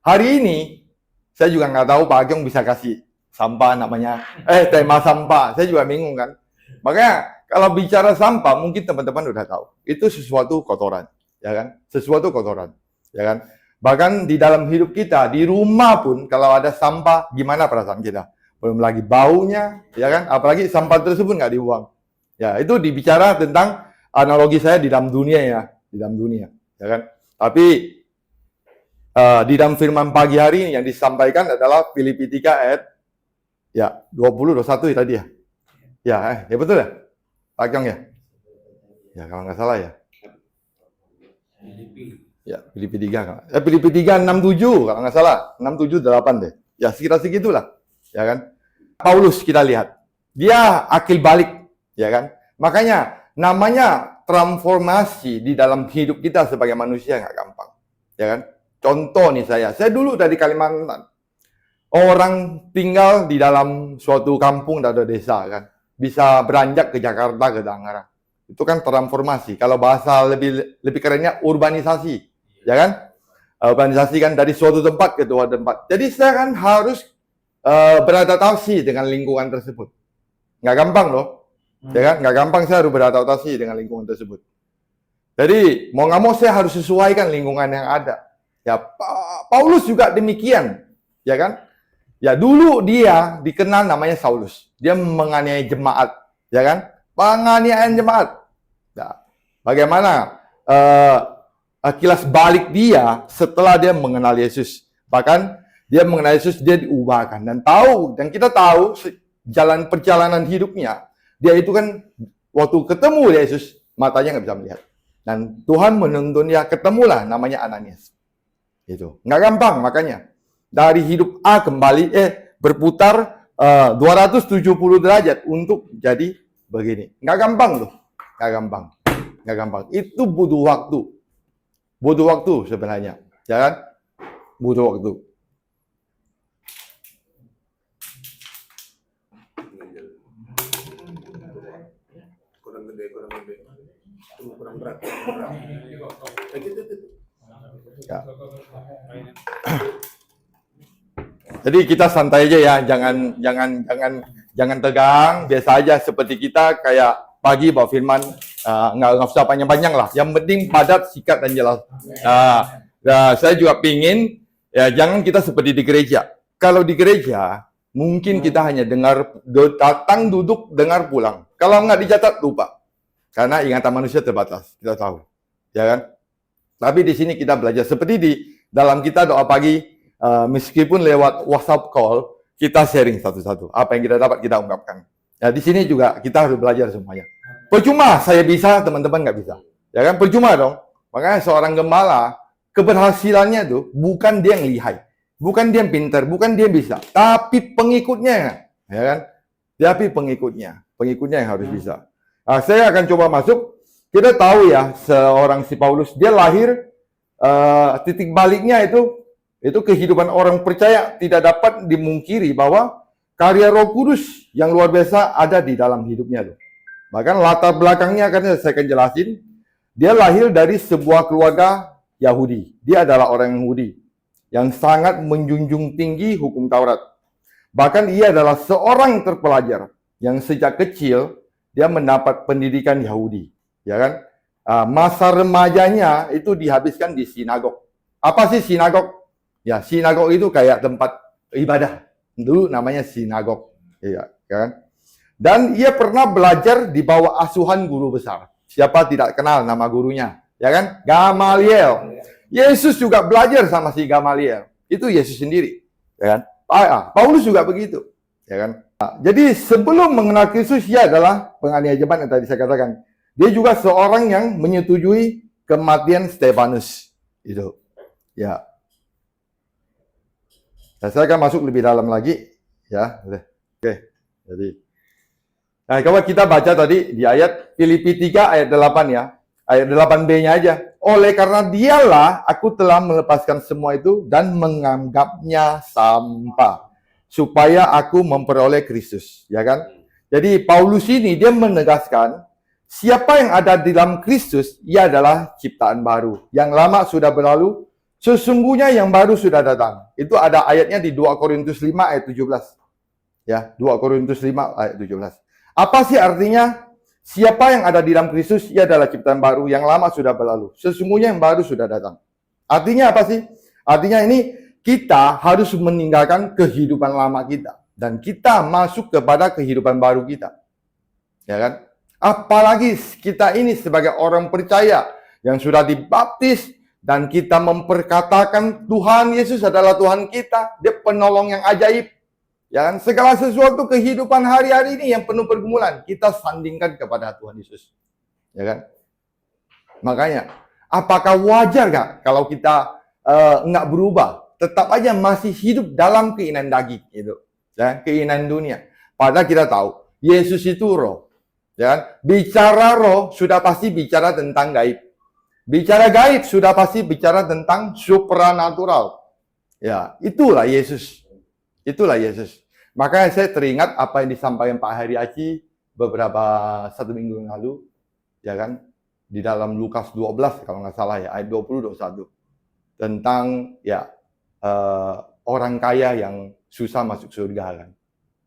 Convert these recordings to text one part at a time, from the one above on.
Hari ini, saya juga nggak tahu Pak Agyong bisa kasih sampah namanya, tema sampah. Saya juga bingung kan. Makanya kalau bicara sampah, mungkin teman-teman udah tahu. Itu sesuatu kotoran, ya kan? Sesuatu kotoran, ya kan? Bahkan di dalam hidup kita, di rumah pun, kalau ada sampah, gimana perasaan kita? Belum lagi baunya, ya kan? Apalagi sampah tersebut nggak dibuang. Ya, itu dibicara tentang analogi saya di dalam dunia ya. Di dalam dunia, ya kan? Tapi di dalam firman pagi hari ini yang disampaikan adalah Filipi 3 ayat ya 20 21 tadi ya. Ya betul ya? Pak Kyong ya? Ya kalau nggak salah ya. Ya, Filipi 3. Filipi 3 67 kalau nggak salah. 6 7 8 deh. Ya sekitar segitulah. Ya kan? Paulus kita lihat. Dia akil balik, ya kan? Makanya namanya transformasi di dalam hidup kita sebagai manusia nggak gampang. Ya kan? Contoh nih saya dulu dari Kalimantan. Orang tinggal di dalam suatu kampung atau desa kan. Bisa beranjak ke Jakarta, ke Tangerang. Itu kan transformasi. Kalau bahasa lebih kerennya urbanisasi. Ya kan? Urbanisasi kan dari suatu tempat ke suatu tempat. Jadi saya kan harus beradaptasi dengan lingkungan tersebut. Nggak gampang loh. Ya kan? Nggak gampang saya harus beradaptasi dengan lingkungan tersebut. Jadi mau nggak mau saya harus sesuaikan lingkungan yang ada. Ya, Paulus juga demikian, ya kan? Ya dulu dia dikenal namanya Saulus. Dia menganiaya jemaat, ya kan? Penganiayaan jemaat. Ya, bagaimana kilas balik dia setelah dia mengenal Yesus? Bahkan dia mengenal Yesus, dia diubahkan dan kita tahu jalan perjalanan hidupnya. Dia itu kan waktu ketemu Yesus matanya nggak bisa melihat. Dan Tuhan menuntun dia ketemulah namanya Ananias. Itu nggak gampang, makanya dari hidup A kembali berputar 270 derajat untuk jadi begini. Nggak gampang loh, nggak gampang. Itu butuh waktu sebenarnya, ya kan? Butuh waktu. Kurang berat. Ya. Jadi kita santai aja ya, jangan tegang, biasa aja seperti kita kayak pagi bawa firman, nggak usah panjang-panjang lah. Yang penting padat, sikat dan jelas. Saya juga pingin ya jangan kita seperti di gereja. Kalau di gereja mungkin kita hanya dengar, datang, duduk, dengar, pulang. Kalau nggak dicatat lupa, karena ingatan manusia terbatas, kita tahu, ya kan? Tapi di sini kita belajar seperti di dalam kita doa pagi, meskipun lewat WhatsApp call, kita sharing satu-satu. Apa yang kita dapat kita ungkapkan. Ya di sini juga kita harus belajar semuanya. Percuma saya bisa, teman-teman nggak bisa. Ya kan percuma dong. Makanya seorang gembala keberhasilannya tuh bukan dia yang lihai, bukan dia yang pintar, bukan dia yang bisa, tapi pengikutnya, ya kan? Tapi pengikutnya yang harus bisa. Nah, saya akan coba masuk. Kita tahu ya, seorang si Paulus, dia lahir, titik baliknya itu kehidupan orang percaya tidak dapat dimungkiri bahwa karya Roh Kudus yang luar biasa ada di dalam hidupnya. Bahkan latar belakangnya akan saya akan jelasin. Dia lahir dari sebuah keluarga Yahudi. Dia adalah orang Yahudi yang sangat menjunjung tinggi hukum Taurat. Bahkan ia adalah seorang terpelajar yang sejak kecil dia mendapat pendidikan Yahudi. Ya kan? Masa remajanya itu dihabiskan di sinagog. Apa sih sinagog? Ya, sinagog itu kayak tempat ibadah. Dulu namanya sinagog. Ya kan? Dan ia pernah belajar di bawah asuhan guru besar. Siapa tidak kenal nama gurunya? Ya kan? Gamaliel. Yesus juga belajar sama si Gamaliel. Itu Yesus sendiri. Ya kan? Paulus juga begitu. Ya kan? Jadi sebelum mengenal Kristus, ia adalah penganiaya jemaat yang tadi saya katakan. Dia juga seorang yang menyetujui kematian Stefanus. Itu. Ya. Nah, saya akan masuk lebih dalam lagi. Ya. Oke. Jadi. Nah, kalau kita baca tadi di ayat Filipi 3 ayat 8 ya. Ayat 8b-nya aja. Oleh karena dialah aku telah melepaskan semua itu dan menganggapnya sampah. Supaya aku memperoleh Kristus. Ya kan? Jadi Paulus ini dia menegaskan siapa yang ada di dalam Kristus, ia adalah ciptaan baru. Yang lama sudah berlalu, Sesungguhnya yang baru sudah datang. Itu ada ayatnya di 2 Korintus 5 ayat 17. Ya, 2 Korintus 5 ayat 17. Apa sih artinya? Siapa yang ada di dalam Kristus, ia adalah ciptaan baru, yang lama sudah berlalu. Sesungguhnya yang baru sudah datang. Artinya apa sih? Artinya ini kita harus meninggalkan kehidupan lama kita. Dan kita masuk kepada kehidupan baru kita. Ya kan? Apalagi kita ini sebagai orang percaya yang sudah dibaptis dan kita memperkatakan Tuhan Yesus adalah Tuhan kita. Dia penolong yang ajaib. Ya kan? Segala sesuatu kehidupan hari-hari ini yang penuh pergumulan, kita sandingkan kepada Tuhan Yesus. Ya kan? Makanya, apakah wajar gak kalau kita nggak berubah? Tetap aja masih hidup dalam keinginan daging. Gitu. Ya, keinginan dunia. Padahal kita tahu, Yesus itu roh. Ya kan? Bicara roh, sudah pasti bicara tentang gaib. Bicara gaib, sudah pasti bicara tentang supranatural. Ya, itulah Yesus. Itulah Yesus. Makanya saya teringat apa yang disampaikan Pak Heri Aci beberapa 1 minggu yang lalu, ya kan, di dalam Lukas 12 kalau nggak salah ya, ayat 20-21 tentang ya orang kaya yang susah masuk surga kan,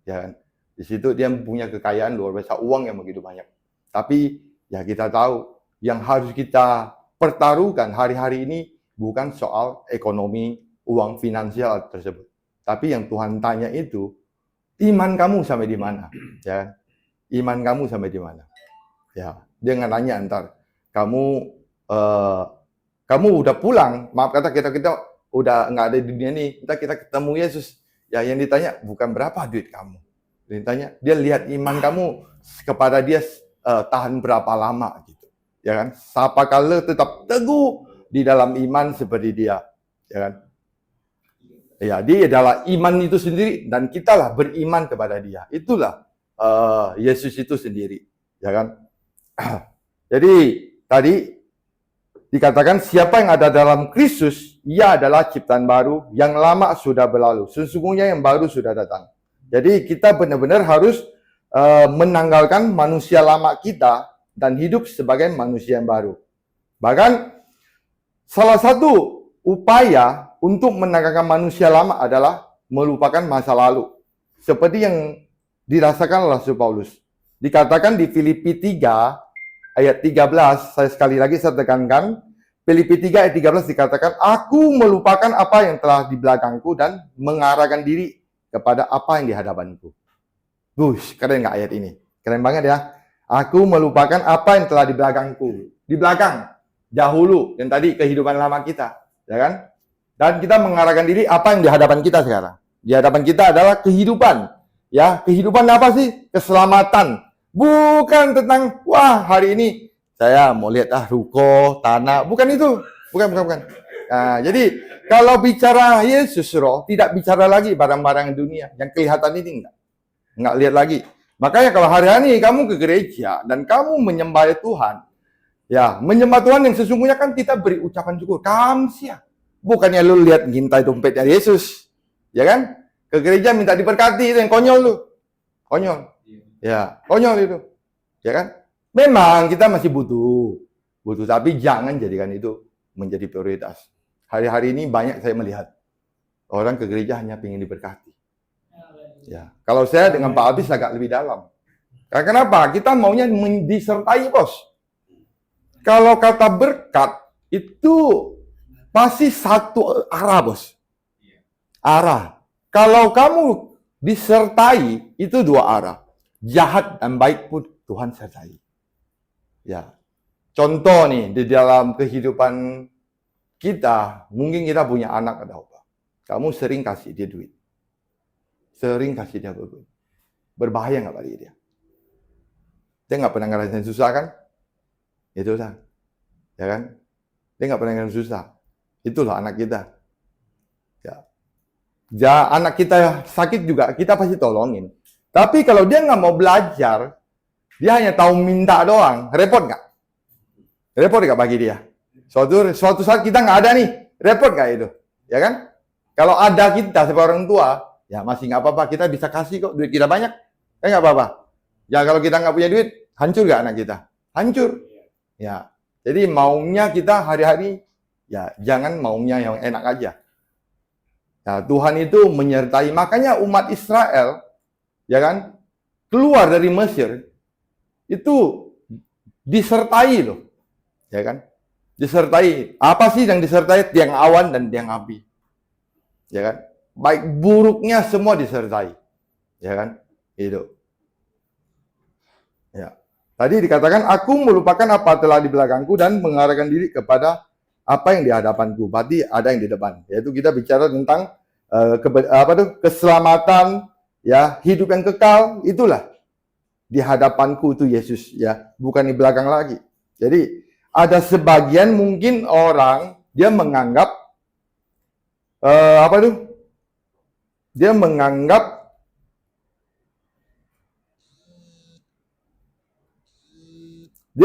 ya kan. Di situ dia punya kekayaan luar biasa, uang yang begitu banyak. Tapi ya kita tahu yang harus kita pertaruhkan hari-hari ini bukan soal ekonomi, uang finansial tersebut. Tapi yang Tuhan tanya itu, iman kamu sampai di mana? Ya, iman kamu sampai di mana? Ya, dia nggak nanya antar kamu udah pulang, maaf kata kita udah nggak ada di dunia ini, kita ketemu Yesus. Ya, yang ditanya bukan berapa duit kamu. Ditanya, dia lihat iman kamu kepada dia tahan berapa lama gitu. Ya kan? Sapa kala tetap teguh di dalam iman seperti dia. Ya kan? Ya, dia adalah iman itu sendiri dan kitalah beriman kepada dia. Itulah Yesus itu sendiri, ya kan? Jadi tadi dikatakan siapa yang ada dalam Kristus, ia adalah ciptaan baru, yang lama sudah berlalu. Sesungguhnya yang baru sudah datang. Jadi kita benar-benar harus menanggalkan manusia lama kita dan hidup sebagai manusia yang baru. Bahkan salah satu upaya untuk menanggalkan manusia lama adalah melupakan masa lalu. Seperti yang dirasakan oleh Rasul Paulus. Dikatakan di Filipi 3 ayat 13, saya sekali lagi saya tekankan, Filipi 3 ayat 13 dikatakan, aku melupakan apa yang telah di belakangku dan mengarahkan diri kepada apa yang di hadapanku. Bush, keren nggak ayat ini? Keren banget ya. Aku melupakan apa yang telah di belakangku. Di belakang, dahulu, yang tadi kehidupan lama kita. Ya kan? Dan kita mengarahkan diri apa yang di hadapan kita sekarang. Di hadapan kita adalah kehidupan. Ya, kehidupan apa sih? Keselamatan. Bukan tentang, wah hari ini saya mau lihat ruko, tanah. Bukan itu. Bukan. Nah, jadi kalau bicara Yesus roh, tidak bicara lagi barang-barang dunia. Yang kelihatan ini enggak lihat lagi. Makanya kalau hari ini kamu ke gereja dan kamu menyembah Tuhan, ya menyembah Tuhan yang sesungguhnya kan kita beri ucapan syukur. Kamsia. Bukannya lu lihat ngintai dompetnya Yesus. Ya kan? Ke gereja minta diberkati, itu yang konyol lu. Konyol. Ya, konyol itu. Ya kan? Memang kita masih butuh, tapi jangan jadikan itu menjadi prioritas. Hari-hari ini banyak saya melihat orang ke gereja hanya ingin diberkati. Ya, kalau saya dengan Pak Abis agak lebih dalam. Karena kenapa? Kita maunya disertai, bos. Kalau kata berkat itu pasti satu arah, bos. Arah. Kalau kamu disertai itu dua arah. Jahat dan baik pun Tuhan sertai. Ya. Contoh nih di dalam kehidupan kita, mungkin kita punya anak atau apa. Kamu sering kasih dia duit. Sering kasih dia duit. Berbahaya nggak bagi dia? Dia nggak pernah ngerasain susah kan? Itu susah. Ya kan? Dia nggak pernah ngerasain susah. Itulah anak kita. Ya, anak kita sakit juga, kita pasti tolongin. Tapi kalau dia nggak mau belajar, dia hanya tahu minta doang, repot nggak? Repot nggak bagi dia? Suatu saat kita nggak ada nih, repot nggak itu? Ya kan? Kalau ada kita sebagai orang tua, ya masih nggak apa-apa, kita bisa kasih kok, duit kita banyak, nggak apa-apa. Ya kalau kita nggak punya duit, hancur nggak anak kita? Hancur. Ya, jadi maunya kita hari-hari Ya, jangan maunya yang enak aja. Nah, Tuhan itu menyertai. Makanya umat Israel, ya kan, keluar dari Mesir, itu disertai loh. Ya kan? Disertai. Apa sih yang disertai? Tiang awan dan tiang api. Ya kan? Baik buruknya semua disertai. Ya kan? Itu. Ya. Tadi dikatakan, aku melupakan apa telah di belakangku dan mengarahkan diri kepada apa yang di hadapanku. Berarti ada yang di depan. Yaitu kita bicara tentang keselamatan, ya, hidup yang kekal. Itulah di hadapanku itu Yesus, ya, bukan di belakang lagi. Jadi ada sebagian mungkin orang dia menganggap Dia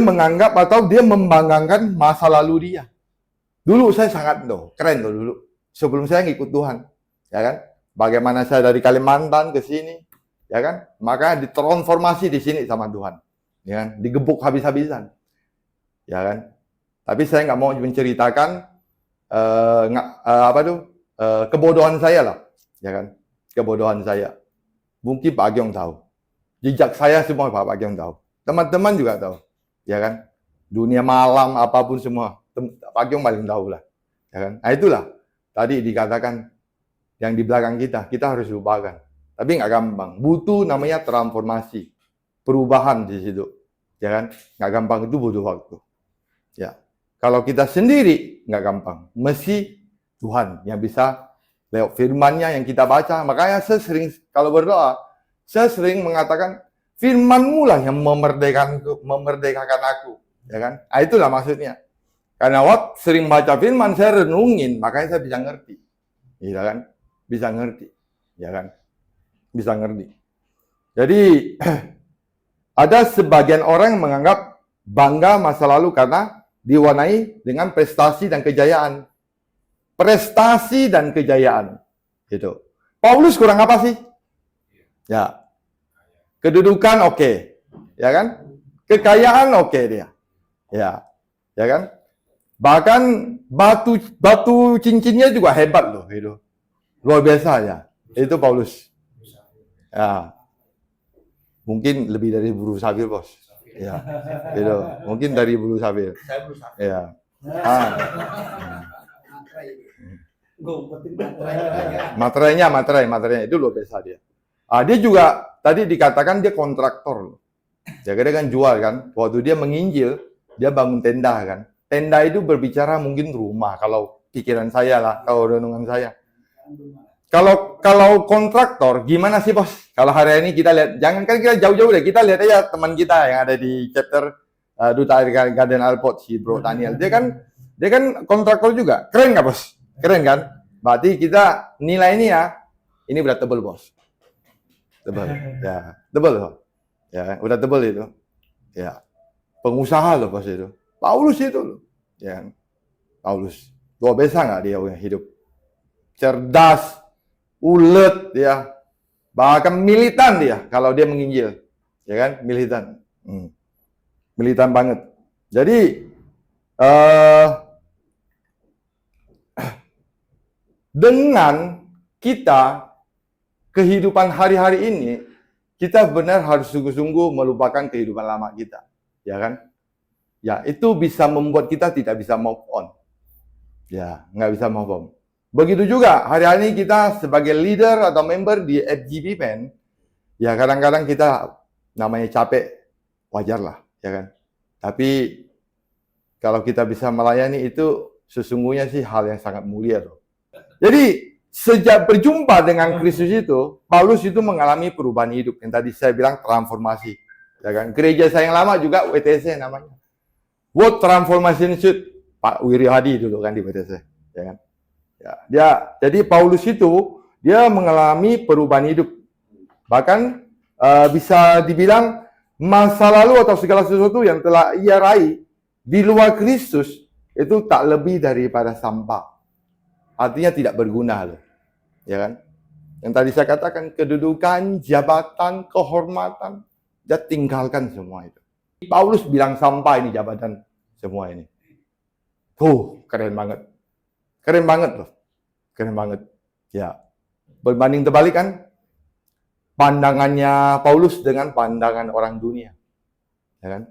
menganggap atau dia membanggakan masa lalu dia. Dulu saya sangat keren dulu. Sebelum saya ngikut Tuhan, ya kan? Bagaimana saya dari Kalimantan ke sini, ya kan? Maka ditransformasi di sini sama Tuhan, ya kan? Digebuk habis-habisan, ya kan? Tapi saya nggak mau menceritakan kebodohan saya lah, ya kan? Kebodohan saya. Mungkin Pak Agyong tahu. Jejak saya semua Pak Agyong tahu. Teman-teman juga tahu, ya kan? Dunia malam apapun semua, Pak Agyong paling tahu lah, ya kan? Nah itulah tadi dikatakan yang di belakang kita harus lupakan. Tapi nggak gampang. Butuh namanya transformasi, perubahan di situ, ya kan? Nggak gampang, itu butuh waktu. Ya, kalau kita sendiri nggak gampang. Mesti Tuhan yang bisa lewat firman-Nya yang kita baca. Makanya saya sering kalau berdoa, saya sering mengatakan firman-Mu lah yang memerdekakan aku, ya kan? Nah, itulah maksudnya. Karena waktu sering baca firman, saya renungin, makanya saya bisa ngerti, ya kan? Bisa ngerti, ya kan? Bisa ngerti. Jadi ada sebagian orang yang menganggap bangga masa lalu karena diwarnai dengan prestasi dan kejayaan. Prestasi dan kejayaan. Gitu. Paulus kurang apa sih? Ya. Kedudukan oke. Ya kan? Kekayaan oke dia. Ya. Ya kan? Bahkan batu cincinnya juga hebat loh, gitu. Luar biasa ya. Itu Paulus. Ya. Mungkin lebih dari bulu sabir, Bos. Ya. Gitu. Mungkin dari bulu sabir. Ya. Materainya itu luar biasa dia. Dia juga tadi dikatakan dia kontraktor. Ya, dia kan jual kan. Waktu dia menginjil, dia bangun tenda kan. Tenda itu berbicara mungkin rumah kalau pikiran saya lah, kalau renungan saya. Kalau kontraktor gimana sih, Bos? Kalau hari ini kita lihat, jangankan kita jauh-jauh deh, kita lihat aja teman kita yang ada di chapter Duta Garden Airport, si Bro Daniel. Dia kan kontraktor juga. Keren nggak, Bos? Keren kan? Berarti kita nilai ini ya, ini udah tebel, Bos. Tebel. Ya, tebel loh. Ya, udah tebel itu. Ya. Pengusaha loh, Bos itu. Paulus itu loh. Ya. Paulus. Luar biasa nggak dia punya hidup? Cerdas, ulet ya. Bahkan militan dia kalau dia menginjil. Ya kan? Militan. Militan banget. Jadi dengan kita kehidupan hari-hari ini, kita benar harus sungguh-sungguh melupakan kehidupan lama kita, ya kan? Ya, itu bisa membuat kita tidak bisa move on. Ya, nggak bisa move on. Begitu juga hari-hari ini kita sebagai leader atau member di FGB Pen, ya kadang-kadang kita namanya capek, wajar lah, ya kan? Tapi kalau kita bisa melayani itu sesungguhnya sih hal yang sangat mulia loh. Jadi sejak berjumpa dengan Kristus itu, Paulus itu mengalami perubahan hidup yang tadi saya bilang transformasi, ya kan? Gereja saya yang lama juga WTC namanya, World Transformation Institute, Pak Wiri Hadi dulu kan di WTC, ya kan? Ya, jadi Paulus itu dia mengalami perubahan hidup, bahkan bisa dibilang masa lalu atau segala sesuatu yang telah ia raih di luar Kristus itu tak lebih daripada sampah. Artinya tidak berguna loh. Ya kan? Yang tadi saya katakan kedudukan, jabatan, kehormatan, dia tinggalkan semua itu. Paulus bilang sampah ini jabatan semua ini. Keren banget. Keren banget loh. Keren banget. Ya. Berbanding terbalik kan pandangannya Paulus dengan pandangan orang dunia. Ya kan?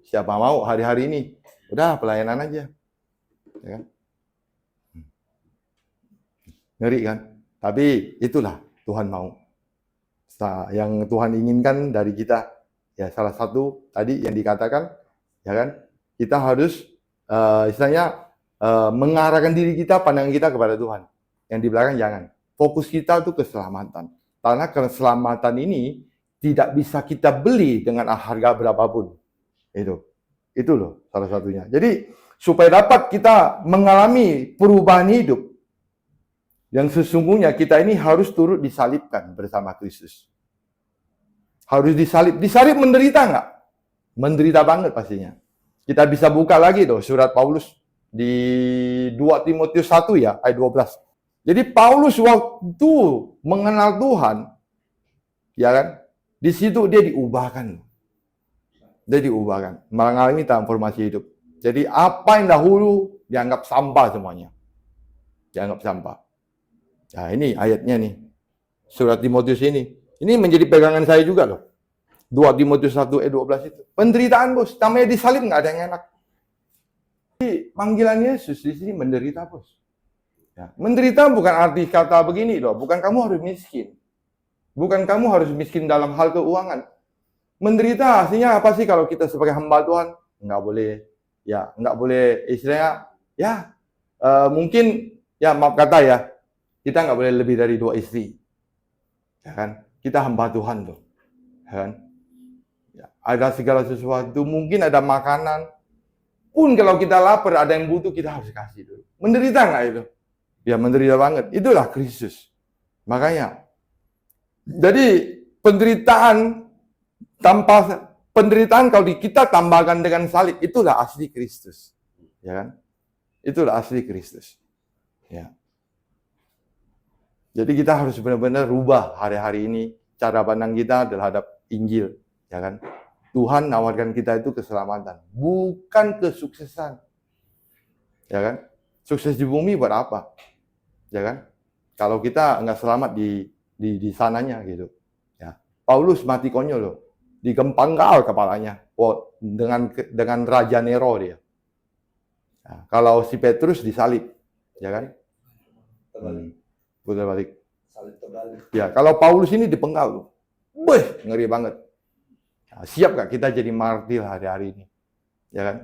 Siapa mau hari-hari ini? Udah pelayanan aja. Ya kan? Ngeri kan? Tapi itulah Tuhan mau. Yang Tuhan inginkan dari kita. Ya salah satu tadi yang dikatakan, ya kan? Kita harus istilahnya mengarahkan diri kita, pandangan kita kepada Tuhan. Yang di belakang jangan. Fokus kita itu keselamatan. Karena keselamatan ini tidak bisa kita beli dengan harga berapapun. Itu loh salah satunya. Jadi supaya dapat kita mengalami perubahan hidup yang sesungguhnya, kita ini harus turut disalibkan bersama Kristus. Harus disalib. Disalib menderita nggak? Menderita banget pastinya. Kita bisa buka lagi tuh surat Paulus di 2 Timotius 1 ya, ayat 12. Jadi Paulus waktu mengenal Tuhan, ya kan? Di situ dia diubahkan. Dia diubahkan, mengalami transformasi hidup. Jadi apa yang dahulu dianggap sampah semuanya. Dianggap sampah. Nah ini ayatnya nih. Surat Timotius ini. Ini menjadi pegangan saya juga loh. 2 Timotius 1 ayat 12 itu. Penderitaan bos. Namanya disalib nggak ada yang enak. Jadi panggilan Yesus di sini menderita bos. Ya. Menderita bukan arti kata begini loh. Bukan kamu harus miskin. Bukan kamu harus miskin dalam hal keuangan. Menderita artinya apa sih kalau kita sebagai hamba Tuhan? Nggak boleh istilahnya, mungkin, maaf kata ya, kita nggak boleh lebih dari 2 istri. Ya kan? Kita hamba Tuhan tuh. Ya kan? Ya, ada segala sesuatu, mungkin ada makanan. Pun kalau kita lapar, ada yang butuh, kita harus kasih dulu. Menderita nggak itu? Ya menderita banget. Itulah Kristus. Makanya. Jadi penderitaan kalau kita tambahkan dengan salib, itulah asli Kristus. Ya kan? Itulah asli Kristus. Ya. Jadi kita harus benar-benar rubah hari-hari ini cara pandang kita terhadap Injil, ya kan? Tuhan nawarkan kita itu keselamatan, bukan kesuksesan. Ya kan? Sukses di bumi buat apa? Ya kan? Kalau kita nggak selamat di sananya gitu. Ya. Paulus mati konyol loh. Digempanggal kepalanya dengan Raja Nero dia. Nah, kalau si Petrus disalib, ya kan? Putar balik. Salib terbalik. Ya, kalau Paulus ini dipenggal, ngeri banget. Nah, siap gak kita jadi martir hari-hari ini? Ya kan?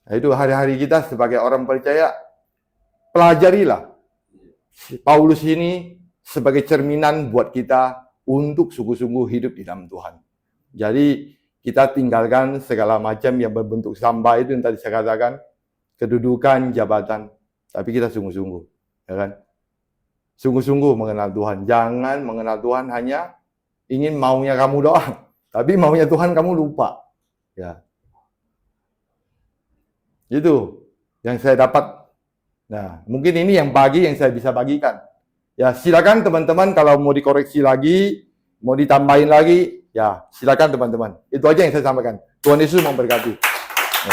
Nah, itu hari-hari kita sebagai orang percaya, pelajarilah Paulus ini sebagai cerminan buat kita untuk sungguh-sungguh hidup di dalam Tuhan. Jadi kita tinggalkan segala macam yang berbentuk sampah itu yang tadi saya katakan, kedudukan, jabatan, tapi kita sungguh-sungguh, ya kan? Sungguh-sungguh mengenal Tuhan. Jangan mengenal Tuhan hanya ingin maunya kamu doang, tapi maunya Tuhan kamu lupa. Ya, itu yang saya dapat. Nah, mungkin ini yang saya bisa bagikan. Ya, silakan teman-teman kalau mau dikoreksi lagi, mau ditambahin lagi. Ya, silakan teman-teman. Itu aja yang saya sampaikan. Tuhan Yesus memberkati.